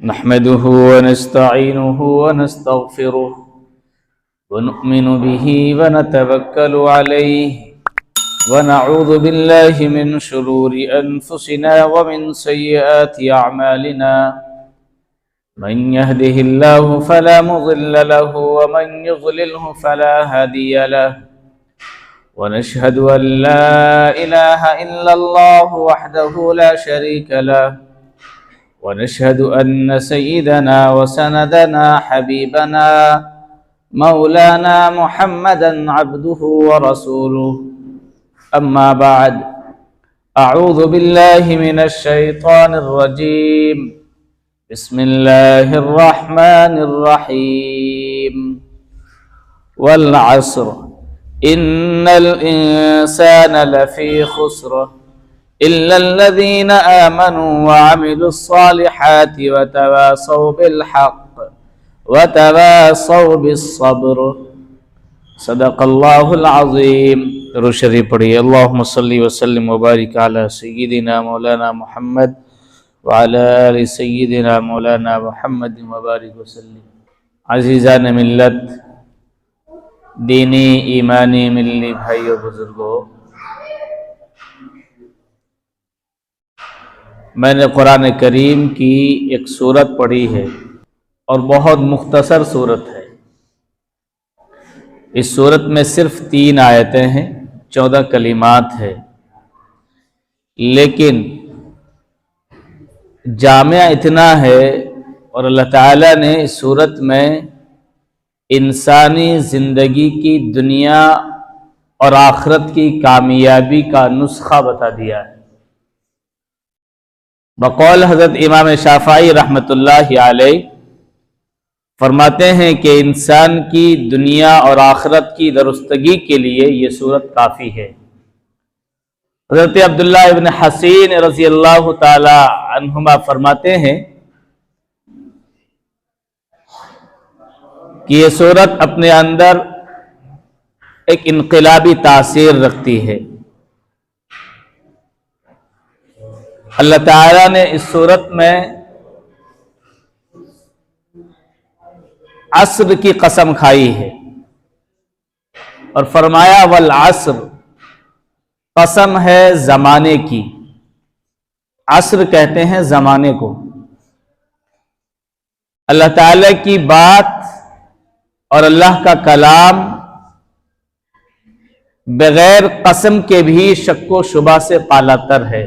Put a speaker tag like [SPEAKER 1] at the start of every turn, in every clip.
[SPEAKER 1] نحمده ونستعينه ونستغفره ونؤمن به ونتوكل عليه ونعوذ بالله من شرور أنفسنا ومن سيئات أعمالنا من يهده الله فلا مضل له ومن يضلله فلا هادي له ونشهد أن لا إله إلا الله وحده لا شريك له ونشهد أن سيدنا وسندنا حبيبنا مولانا محمدا عبده ورسوله أما بعد أعوذ بالله من الشيطان الرجيم بسم الله الرحمن الرحيم والعصر إن الإنسان لفي خسر إلا الذين آمنوا وعملوا الصالحات وتواصوا بالحق وتواصوا بالصبر صدق الله العظيم. درود شریف پڑھیے. اللهم صل وسلم وبارك على سيدنا مولانا محمد وعلى آل سيدنا مولانا محمد وبارك وسلم. عزیزان ملت، دینی ایمانی ملنی بھائیو بزرگو، میں نے قرآن کریم کی ایک سورت پڑھی ہے اور بہت مختصر سورت ہے. اس سورت میں صرف 3 آیتیں ہیں، 14 کلمات ہے، لیکن جامع اتنا ہے اور اللہ تعالیٰ نے اس سورت میں انسانی زندگی کی دنیا اور آخرت کی کامیابی کا نسخہ بتا دیا ہے. بقول حضرت امام شافعی رحمۃ اللہ علیہ فرماتے ہیں کہ انسان کی دنیا اور آخرت کی درستگی کے لیے یہ سورت کافی ہے. حضرت عبداللہ ابن حسین رضی اللہ تعالی عنہما فرماتے ہیں کہ یہ سورت اپنے اندر ایک انقلابی تاثیر رکھتی ہے. اللہ تعالیٰ نے اس سورت میں عصر کی قسم کھائی ہے اور فرمایا والعصر، قسم ہے زمانے کی. عصر کہتے ہیں زمانے کو. اللہ تعالیٰ کی بات اور اللہ کا کلام بغیر قسم کے بھی شک و شبہ سے پالا تر ہے.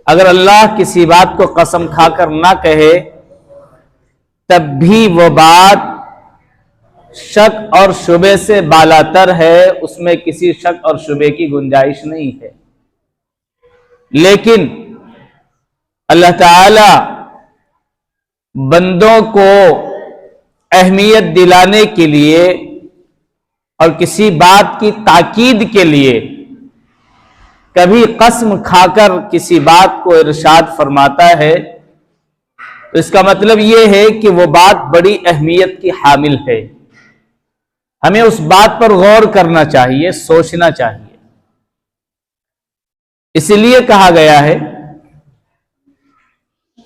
[SPEAKER 1] اگر اللہ کسی بات کو قسم کھا کر نہ کہے تب بھی وہ بات شک اور شبے سے بالاتر ہے، اس میں کسی شک اور شبے کی گنجائش نہیں ہے. لیکن اللہ تعالی بندوں کو اہمیت دلانے کے لیے اور کسی بات کی تاکید کے لیے کبھی قسم کھا کر کسی بات کو ارشاد فرماتا ہے تو اس کا مطلب یہ ہے کہ وہ بات بڑی اہمیت کی حامل ہے. ہمیں اس بات پر غور کرنا چاہیے، سوچنا چاہیے. اس لیے کہا گیا ہے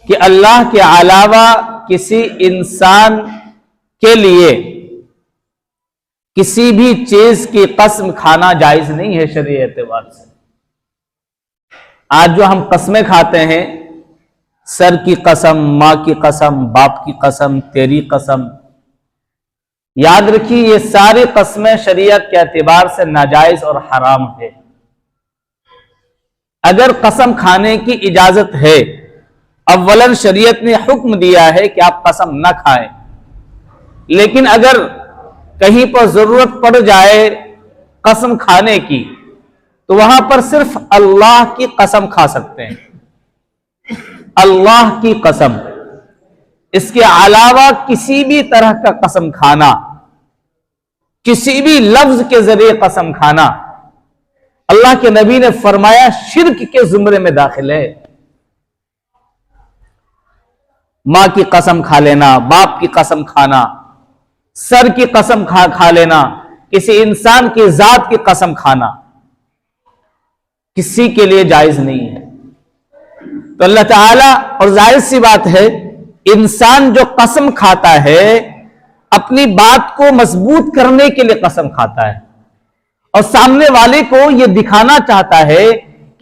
[SPEAKER 1] کہ اللہ کے علاوہ کسی انسان کے لیے کسی بھی چیز کی قسم کھانا جائز نہیں ہے شرعی اعتبار سے. آج جو ہم قسمیں کھاتے ہیں، سر کی قسم، ماں کی قسم، باپ کی قسم، تیری قسم، یاد رکھیے یہ ساری قسمیں شریعت کے اعتبار سے ناجائز اور حرام ہے. اگر قسم کھانے کی اجازت ہے، اولاً شریعت نے حکم دیا ہے کہ آپ قسم نہ کھائیں، لیکن اگر کہیں پر ضرورت پڑ جائے قسم کھانے کی تو وہاں پر صرف اللہ کی قسم کھا سکتے ہیں. اللہ کی قسم، اس کے علاوہ کسی بھی طرح کا قسم کھانا، کسی بھی لفظ کے ذریعے قسم کھانا، اللہ کے نبی نے فرمایا شرک کے زمرے میں داخل ہے. ماں کی قسم کھا لینا، باپ کی قسم کھانا، سر کی قسم کھا لینا، کسی انسان کی ذات کی قسم کھانا کسی کے لیے جائز نہیں ہے. تو اللہ تعالیٰ، اور ظاہر سی بات ہے انسان جو قسم کھاتا ہے اپنی بات کو مضبوط کرنے کے لیے قسم کھاتا ہے، اور سامنے والے کو یہ دکھانا چاہتا ہے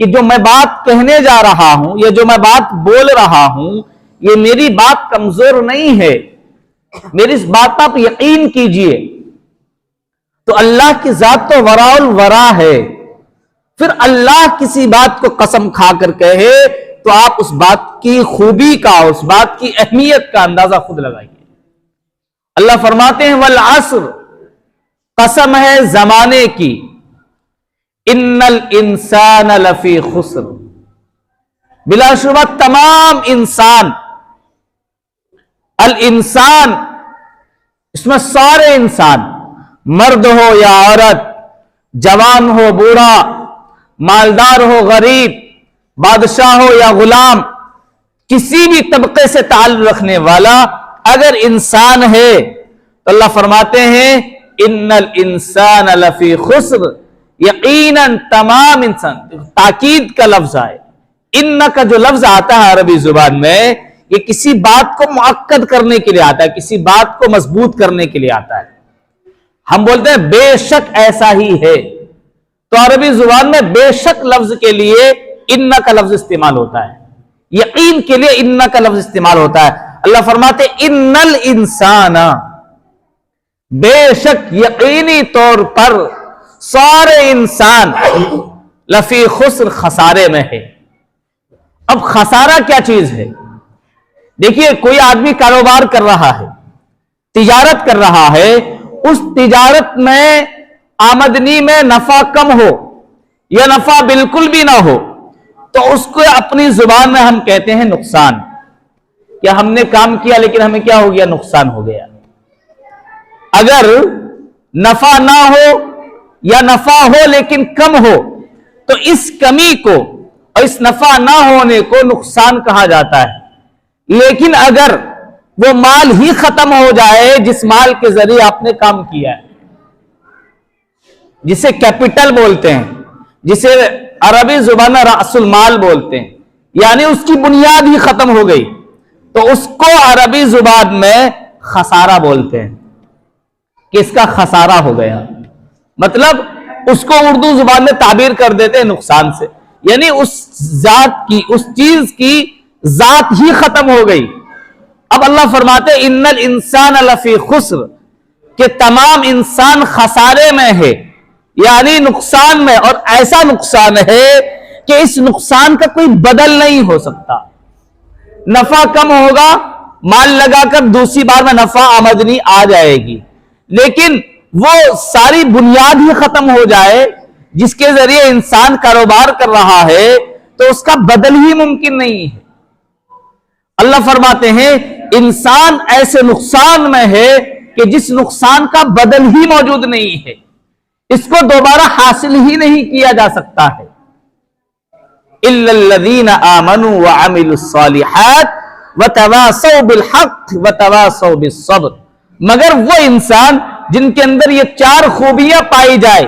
[SPEAKER 1] کہ جو میں بات کہنے جا رہا ہوں یا جو میں بات بول رہا ہوں یہ میری بات کمزور نہیں ہے، میری اس بات پر یقین کیجئے۔ تو اللہ کی ذات تو وراء الورا ہے، پھر اللہ کسی بات کو قسم کھا کر کہے تو آپ اس بات کی خوبی کا، اس بات کی اہمیت کا اندازہ خود لگائیے۔ اللہ فرماتے ہیں والعصر، قسم ہے زمانے کی، ان الانسان لفی خسر، بلا شبہ تمام انسان، الانسان اس میں سارے انسان، مرد ہو یا عورت، جوان ہو بوڑھا، مالدار ہو غریب، بادشاہ ہو یا غلام، کسی بھی طبقے سے تعلق رکھنے والا اگر انسان ہے تو اللہ فرماتے ہیں ان الانسان لفی خسر، یقیناً تمام انسان، تاکید کا لفظ آئے، ان کا جو لفظ آتا ہے عربی زبان میں یہ کسی بات کو مؤکد کرنے کے لیے آتا ہے، کسی بات کو مضبوط کرنے کے لیے آتا ہے۔ ہم بولتے ہیں بے شک ایسا ہی ہے، تو عربی زبان میں بے شک لفظ کے لیے ان کا لفظ استعمال ہوتا ہے، یقین کے لیے ان کا لفظ استعمال ہوتا ہے۔ اللہ فرماتے ان الانسان، بے شک یقینی طور پر سارے انسان، لفی خسر، خسارے میں ہے۔ اب خسارہ کیا چیز ہے؟ دیکھیے کوئی آدمی کاروبار کر رہا ہے، تجارت کر رہا ہے، اس تجارت میں آمدنی میں نفع کم ہو یا نفع بالکل بھی نہ ہو تو اس کو اپنی زبان میں ہم کہتے ہیں نقصان، کہ ہم نے کام کیا لیکن ہمیں کیا ہو گیا؟ نقصان ہو گیا۔ اگر نفع نہ ہو یا نفع ہو لیکن کم ہو تو اس کمی کو اور اس نفع نہ ہونے کو نقصان کہا جاتا ہے۔ لیکن اگر وہ مال ہی ختم ہو جائے جس مال کے ذریعے آپ نے کام کیا ہے، جسے کیپٹل بولتے ہیں، جسے عربی زبان میں رأس المال بولتے ہیں، یعنی اس کی بنیاد ہی ختم ہو گئی، تو اس کو عربی زبان میں خسارہ بولتے ہیں کہ اس کا خسارہ ہو گیا۔ مطلب اس کو اردو زبان میں تعبیر کر دیتے ہیں نقصان سے، یعنی اس ذات کی، اس چیز کی ذات ہی ختم ہو گئی۔ اب اللہ فرماتے ہیں ان الانسان لفی خسر، کہ تمام انسان خسارے میں ہے، یعنی نقصان میں، اور ایسا نقصان ہے کہ اس نقصان کا کوئی بدل نہیں ہو سکتا۔ نفع کم ہوگا، مال لگا کر دوسری بار میں نفع آمدنی آ جائے گی، لیکن وہ ساری بنیاد ہی ختم ہو جائے جس کے ذریعے انسان کاروبار کر رہا ہے تو اس کا بدل ہی ممکن نہیں ہے۔ اللہ فرماتے ہیں انسان ایسے نقصان میں ہے کہ جس نقصان کا بدل ہی موجود نہیں ہے، اس کو دوبارہ حاصل ہی نہیں کیا جا سکتا ہے۔ الا الذین آمنوا وعملوا الصالحات وتواصوا بالحق وتواصوا بالصبر، مگر وہ انسان جن کے اندر یہ چار خوبیاں پائی جائے،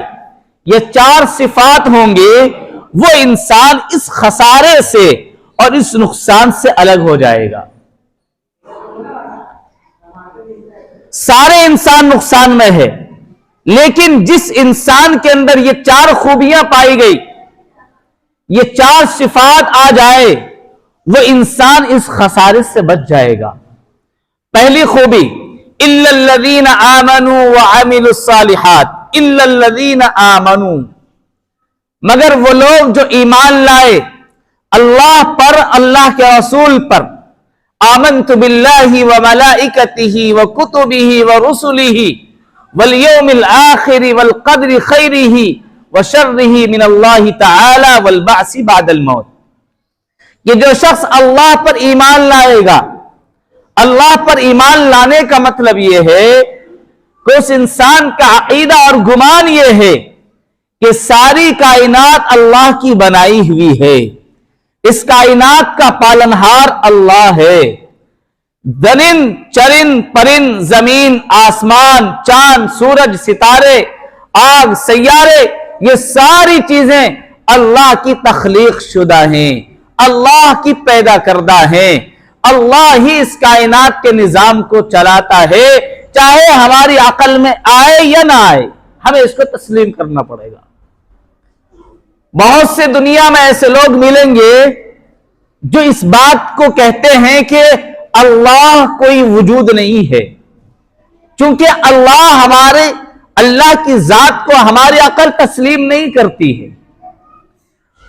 [SPEAKER 1] یہ چار صفات ہوں گے، وہ انسان اس خسارے سے اور اس نقصان سے الگ ہو جائے گا۔ سارے انسان نقصان میں ہے، لیکن جس انسان کے اندر یہ چار خوبیاں پائی گئی، یہ چار صفات آ جائے، وہ انسان اس خسارے سے بچ جائے گا۔ پہلی خوبی الا الذین آمنوا وعملوا الصالحات، الا الذین آمنوا، مگر وہ لوگ جو ایمان لائے اللہ پر، اللہ کے رسول پر، آمنت باللہ وملائکتہ وکتبہ ورسلہ والیوم الآخر والقدر خیرہ وشرہ من اللہ تعالی والبعث بعد الموت، کہ جو شخص اللہ پر ایمان لائے گا، اللہ پر ایمان لانے کا مطلب یہ ہے کہ اس انسان کا عقیدہ اور گمان یہ ہے کہ ساری کائنات اللہ کی بنائی ہوئی ہے، اس کائنات کا پالنہار اللہ ہے، درند چرند پرند، زمین آسمان، چاند سورج ستارے آگ سیارے، یہ ساری چیزیں اللہ کی تخلیق شدہ ہیں، اللہ کی پیدا کردہ ہیں، اللہ ہی اس کائنات کے نظام کو چلاتا ہے، چاہے ہماری عقل میں آئے یا نہ آئے، ہمیں اس کو تسلیم کرنا پڑے گا۔ بہت سے دنیا میں ایسے لوگ ملیں گے جو اس بات کو کہتے ہیں کہ اللہ کوئی وجود نہیں ہے، چونکہ اللہ کی ذات کو ہماری عقل تسلیم نہیں کرتی ہے۔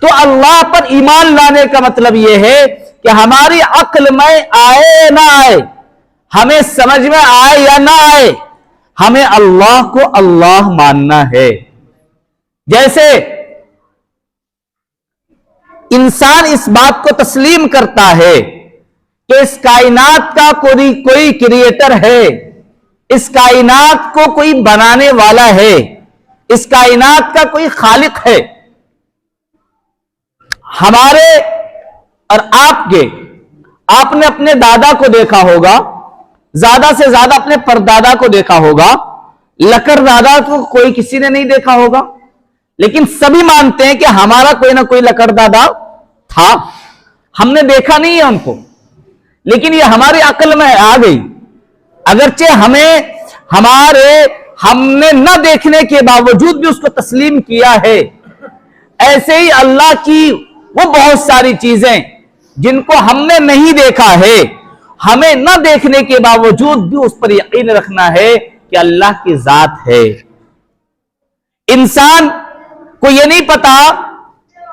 [SPEAKER 1] تو اللہ پر ایمان لانے کا مطلب یہ ہے کہ ہماری عقل میں آئے یا نہ آئے، ہمیں سمجھ میں آئے یا نہ آئے، ہمیں اللہ کو اللہ ماننا ہے۔ جیسے انسان اس بات کو تسلیم کرتا ہے کہ اس کائنات کا کوئی کریٹر ہے، اس کائنات کو کوئی بنانے والا ہے، اس کائنات کا کوئی خالق ہے۔ ہمارے اور آپ نے اپنے دادا کو دیکھا ہوگا، زیادہ سے زیادہ اپنے پردادا کو دیکھا ہوگا، لکڑ دادا کو کوئی کسی نے نہیں دیکھا ہوگا، لیکن سبھی مانتے ہیں کہ ہمارا کوئی نہ کوئی لکڑ دادا تھا، ہم نے دیکھا نہیں ہے ان کو، لیکن یہ ہماری عقل میں آ گئی۔ اگرچہ ہم نے نہ دیکھنے کے باوجود بھی اس کو تسلیم کیا ہے۔ ایسے ہی اللہ کی وہ بہت ساری چیزیں جن کو ہم نے نہیں دیکھا ہے، ہمیں نہ دیکھنے کے باوجود بھی اس پر یقین رکھنا ہے کہ اللہ کی ذات ہے۔ انسان کو یہ نہیں پتا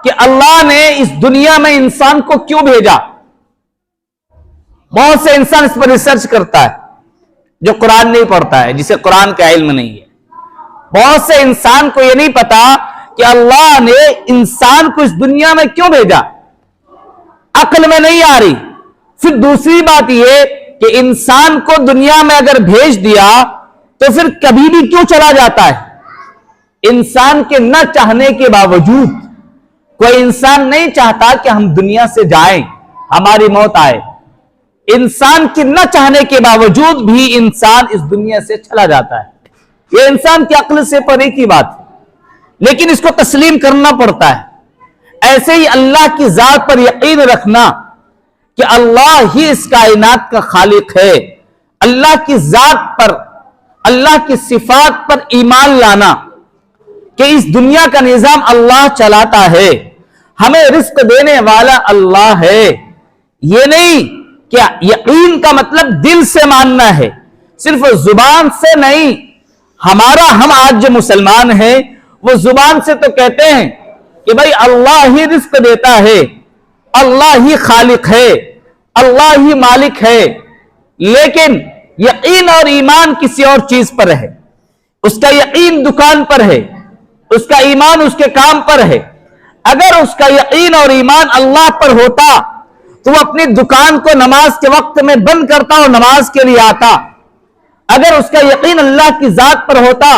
[SPEAKER 1] کہ اللہ نے اس دنیا میں انسان کو کیوں بھیجا۔ بہت سے انسان اس پر ریسرچ کرتا ہے جو قرآن نہیں پڑھتا ہے، جسے قرآن کا علم نہیں ہے۔ بہت سے انسان کو یہ نہیں پتا کہ اللہ نے انسان کو اس دنیا میں کیوں بھیجا، عقل میں نہیں آ رہی۔ پھر دوسری بات یہ کہ انسان کو دنیا میں اگر بھیج دیا تو پھر کبھی بھی کیوں چلا جاتا ہے۔ انسان کے نہ چاہنے کے باوجود کوئی انسان نہیں چاہتا کہ ہم دنیا سے جائیں، ہماری موت آئے۔ انسان کے نہ چاہنے کے باوجود بھی انسان اس دنیا سے چلا جاتا ہے۔ یہ انسان کی عقل سے پرے کی بات ہے، لیکن اس کو تسلیم کرنا پڑتا ہے۔ ایسے ہی اللہ کی ذات پر یقین رکھنا کہ اللہ ہی اس کائنات کا خالق ہے، اللہ کی ذات پر، اللہ کی صفات پر ایمان لانا کہ اس دنیا کا نظام اللہ چلاتا ہے، ہمیں رزق دینے والا اللہ ہے۔ یہ نہیں کہ یقین کا مطلب دل سے ماننا ہے، صرف زبان سے نہیں۔ ہم آج جو مسلمان ہیں وہ زبان سے تو کہتے ہیں کہ بھائی اللہ ہی رزق دیتا ہے، اللہ ہی خالق ہے، اللہ ہی مالک ہے، لیکن یقین اور ایمان کسی اور چیز پر ہے۔ اس کا یقین دکان پر ہے، اس کا ایمان اس کے کام پر ہے۔ اگر اس کا یقین اور ایمان اللہ پر ہوتا تو وہ اپنی دکان کو نماز کے وقت میں بند کرتا اور نماز کے لیے آتا۔ اگر اس کا یقین اللہ کی ذات پر ہوتا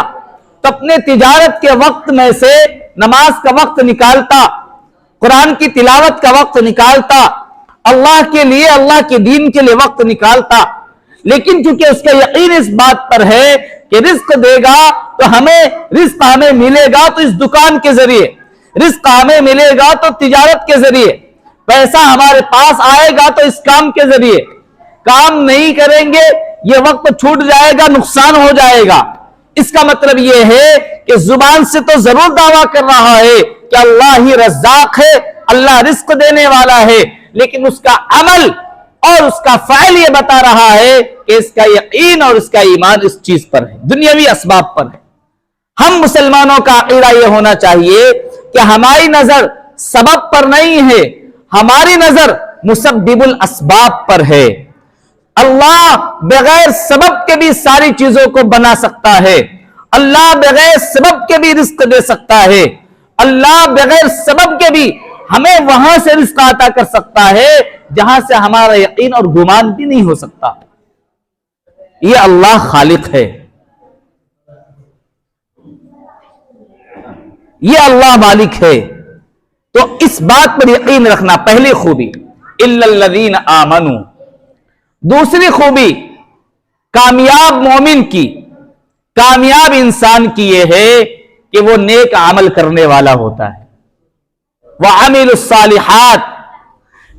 [SPEAKER 1] تو اپنے تجارت کے وقت میں سے نماز کا وقت نکالتا، قرآن کی تلاوت کا وقت نکالتا، اللہ کے لیے، اللہ کے دین کے لیے وقت نکالتا۔ لیکن چونکہ اس کا یقین اس بات پر ہے کہ رزق دے گا تو رزق ہمیں ملے گا تو اس دکان کے ذریعے، رزق ہمیں ملے گا تو تجارت کے ذریعے، پیسہ ہمارے پاس آئے گا تو اس کام کے ذریعے، کام نہیں کریں گے یہ وقت چھوٹ جائے گا، نقصان ہو جائے گا۔ اس کا مطلب یہ ہے کہ زبان سے تو ضرور دعویٰ کر رہا ہے کہ اللہ ہی رزاق ہے، اللہ رزق دینے والا ہے، لیکن اس کا عمل اور اس کا فعل یہ بتا رہا ہے کہ اس کا یقین اور اس کا ایمان اس چیز پر ہے، دنیاوی اسباب پر ہے۔ ہم مسلمانوں کا عقیدہ یہ ہونا چاہیے کہ ہماری نظر سبب پر نہیں ہے، ہماری نظر مسبب الاسباب پر ہے۔ اللہ بغیر سبب کے بھی ساری چیزوں کو بنا سکتا ہے، اللہ بغیر سبب کے بھی رزق دے سکتا ہے، اللہ بغیر سبب کے بھی ہمیں وہاں سے رزق عطا کر سکتا ہے جہاں سے ہمارا یقین اور گمان بھی نہیں ہو سکتا۔ یہ اللہ خالق ہے، یہ اللہ مالک ہے۔ تو اس بات پر یقین رکھنا پہلی خوبی، الا الذین آمنوا۔ دوسری خوبی کامیاب مومن کی، کامیاب انسان کی یہ ہے کہ وہ نیک عمل کرنے والا ہوتا ہے۔ وَعَمِلُوا الصَّالِحَاتِ،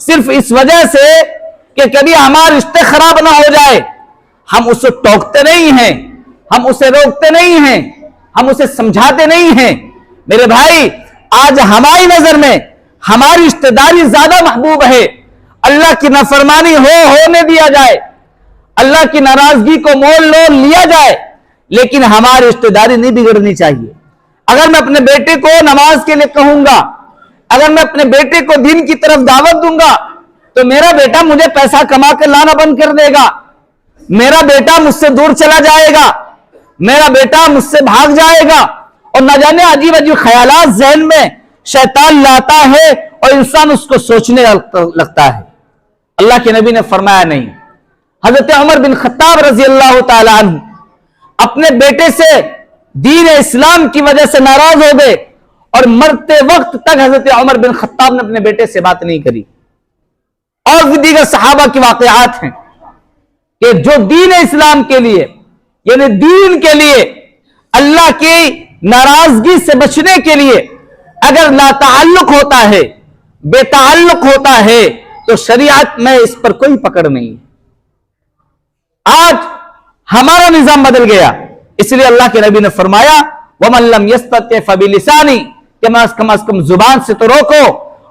[SPEAKER 1] صرف اس وجہ سے کہ کبھی ہمارے رشتے خراب نہ ہو جائے ہم اسے ٹوکتے نہیں ہیں، ہم اسے روکتے نہیں ہیں، ہم اسے سمجھاتے نہیں ہیں۔ میرے بھائی، آج ہماری نظر میں ہماری رشتہ داری زیادہ محبوب ہے۔ اللہ کی نافرمانی ہونے دیا جائے، اللہ کی ناراضگی کو مول لیا جائے، لیکن ہماری رشتہ داری نہیں بگڑنی چاہیے۔ اگر میں اپنے بیٹے کو نماز کے لیے کہوں گا، اگر میں اپنے بیٹے کو دین کی طرف دعوت دوں گا، تو میرا بیٹا مجھے پیسہ کما کے لانا بند کر دے گا، میرا بیٹا مجھ سے دور چلا جائے گا، میرا بیٹا مجھ سے بھاگ جائے گا، اور نہ جانے عجیب عجیب خیالات ذہن میں شیطان لاتا ہے اور انسان اس کو سوچنے لگتا ہے۔ اللہ کے نبی نے فرمایا نہیں۔ حضرت عمر بن خطاب رضی اللہ تعالی عنہ اپنے بیٹے سے دین اسلام کی وجہ سے ناراض ہو گئے، اور مرتے وقت تک حضرت عمر بن خطاب نے اپنے بیٹے سے بات نہیں کری۔ اور بھی دیگر صحابہ کی واقعات ہیں کہ جو دین اسلام کے لیے، یعنی دین کے لیے، اللہ کی ناراضگی سے بچنے کے لیے اگر لا تعلق ہوتا ہے، بے تعلق ہوتا ہے، تو شریعت میں اس پر کوئی پکڑ نہیں ہے۔ آج ہمارا نظام بدل گیا، اس لیے اللہ کے نبی نے فرمایا وَمَن لَمْ يَسْتَطِعْ فَبِلِسَانِهِ کہ کم از کم زبان سے تو روکو،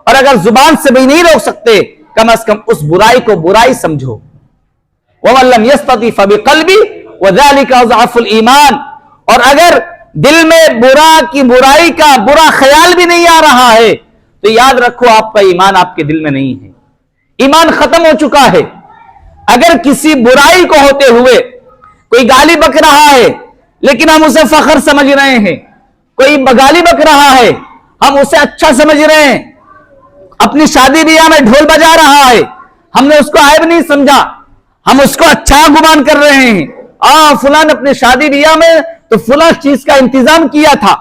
[SPEAKER 1] اور اگر زبان سے بھی نہیں روک سکتے کم از کم اس برائی کو برائی سمجھو۔ وَمَن لَمْ يَسْتَطِعْ فَبِقَلْبِهِ وَذَلِكَ أَضْعَفُ الْإِيمَانِ اور اگر دل میں برائی کا برا خیال بھی نہیں آ رہا ہے تو یاد رکھو آپ کا ایمان آپ کے دل میں نہیں ہے، ایمان ختم ہو چکا ہے۔ اگر کسی برائی کو ہوتے ہوئے کوئی گالی بک رہا ہے لیکن ہم اسے فخر سمجھ رہے ہیں، کوئی گالی بک رہا ہے ہم اسے اچھا سمجھ رہے ہیں، اپنی شادی بیاہ میں ڈھول بجا رہا ہے ہم نے اس کو عیب نہیں سمجھا، ہم اس کو اچھا گمان کر رہے ہیں، فلاں نے اپنے شادی بیاہ میں تو فلاں چیز کا انتظام کیا تھا،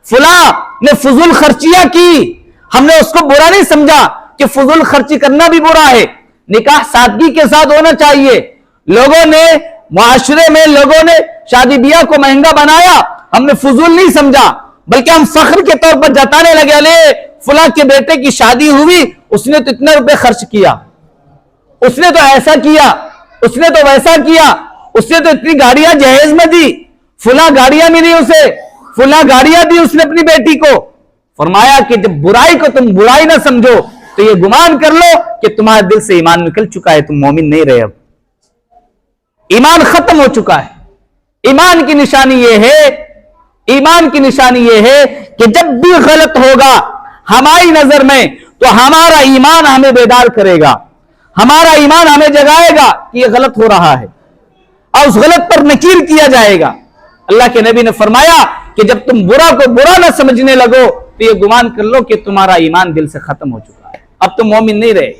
[SPEAKER 1] فلاں نے فضول خرچیاں کی، ہم نے اس کو برا نہیں سمجھا کہ فضول خرچی کرنا بھی برا ہے۔ نکاح سادگی کے ساتھ ہونا چاہیے۔ لوگوں نے معاشرے میں لوگوں نے شادی بیاہ کو مہنگا بنایا، ہم نے فضول نہیں سمجھا، بلکہ ہم فخر کے طور پر جتانے لگے لے فلاں کے بیٹے کی شادی ہوئی، اس نے تو اتنے روپے خرچ کیا، اس نے تو ایسا کیا، اس نے تو ویسا کیا، اس نے تو اتنی گاڑیاں جہیز میں دی، فلاں گاڑیاں ملی اسے، فلاں گاڑیاں دی اس نے اپنی بیٹی کو۔ فرمایا کہ جب برائی کو تم برائی نہ سمجھو تو یہ گمان کر لو کہ تمہارے دل سے ایمان نکل چکا ہے، تم مومن نہیں رہے، اب ایمان ختم ہو چکا ہے۔ ایمان کی نشانی یہ ہے، ایمان کی نشانی یہ ہے کہ جب بھی غلط ہوگا ہماری نظر میں تو ہمارا ایمان ہمیں بیدار کرے گا، ہمارا ایمان ہمیں جگائے گا کہ یہ غلط ہو رہا ہے، اور اس غلط پر نکیر کیا جائے گا۔ اللہ کے نبی نے فرمایا کہ جب تم برا کو برا نہ سمجھنے لگو تو یہ گمان کر لو کہ تمہارا ایمان دل سے ختم ہو چکا ہے، اب تم مومن نہیں رہے۔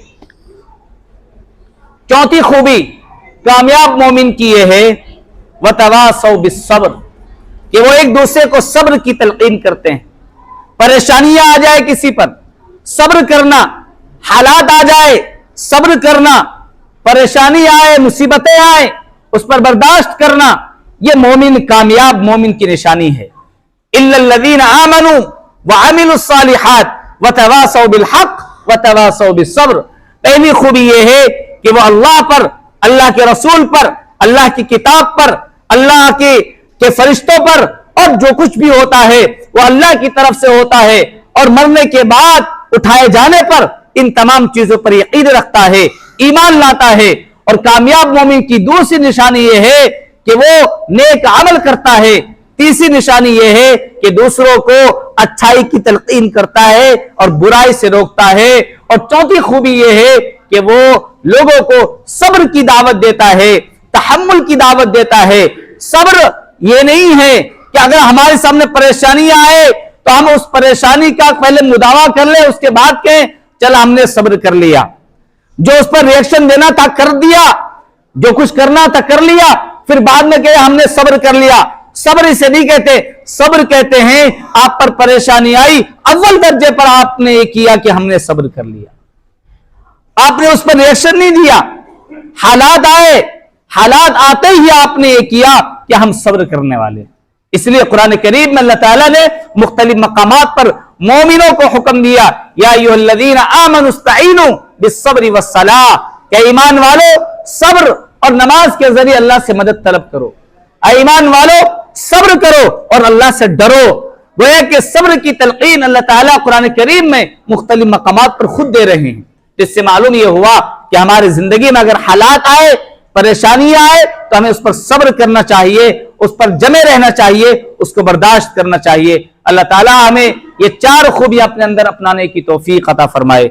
[SPEAKER 1] چوتھی خوبی کامیاب مومن کی یہ ہے وَتَوَاصَوْا بِالصَّبْرِ کہ وہ ایک دوسرے کو صبر کی تلقین کرتے ہیں۔ پریشانیاں آ جائے کسی پر صبر کرنا، حالات آ جائے صبر کرنا، پریشانی آئے مصیبتیں آئے اس پر برداشت کرنا، یہ مومن کامیاب مومن کی نشانی ہے۔ إِلَّا الَّذِينَ آمَنُوا وَعَمِلُوا الصَّالِحَاتِ وَتَوَاصَوْا بِالْحَقِّ وَتَوَاصَوْا بِالصَّبْرِ پہلی خوبی یہ ہے کہ وہ اللہ پر، اللہ کے رسول پر، اللہ کی کتاب پر، اللہ کے فرشتوں پر، اور جو کچھ بھی ہوتا ہے وہ اللہ کی طرف سے ہوتا ہے، اور مرنے کے بعد اٹھائے جانے پر ان تمام چیزوں پر یقین رکھتا ہے، ایمان لاتا ہے۔ اور کامیاب مومن کی دوسری نشانی یہ ہے کہ وہ نیک عمل کرتا ہے، تیسری نشانی یہ ہے کہ دوسروں کو اچھائی کی تلقین کرتا ہے اور برائی سے روکتا ہے، اور چوتھی خوبی یہ ہے کہ وہ لوگوں کو صبر کی دعوت دیتا ہے، تحمل کی دعوت دیتا ہے۔ صبر یہ نہیں ہے کہ اگر ہمارے سامنے پریشانیاں آئے تو ہم اس پریشانی کا پہلے مداوا کر لیں، اس کے بعد کہیں چل ہم نے صبر کر لیا، جو اس پر ریئیکشن دینا تھا کر دیا، جو کچھ کرنا تھا کر لیا، پھر بعد میں کہے ہم نے صبر کر لیا۔ صبر اسے نہیں کہتے، صبر کہتے ہیں آپ پر پریشانی آئی اول درجے پر آپ نے یہ کیا کہ ہم نے صبر کر لیا، آپ نے اس پر ریئیکشن نہیں دیا، حالات آئے، حالات آتے ہی آپ نے یہ کیا کہ ہم صبر کرنے والے۔ اس لیے قرآن کریم میں اللہ تعالیٰ نے مختلف مقامات پر مومنوں کو حکم دیا یا ایھا الذین آمنوا استعینوا بالصبر والصلاح، کہ ایمان والو صبر اور نماز کے ذریعے اللہ سے مدد طلب کرو، اے ایمان والو صبر کرو اور اللہ سے ڈرو۔ گویا کہ صبر کی تلقین اللہ تعالیٰ قرآن کریم میں مختلف مقامات پر خود دے رہے ہیں، جس سے معلوم یہ ہوا کہ ہماری زندگی میں اگر حالات آئے، پریشانیاں آئے، تو ہمیں اس پر صبر کرنا چاہیے، اس پر جمے رہنا چاہیے، اس کو برداشت کرنا چاہیے۔ اللہ تعالیٰ ہمیں یہ 4 خوبیاں اپنے اندر اپنانے کی توفیق عطا فرمائے۔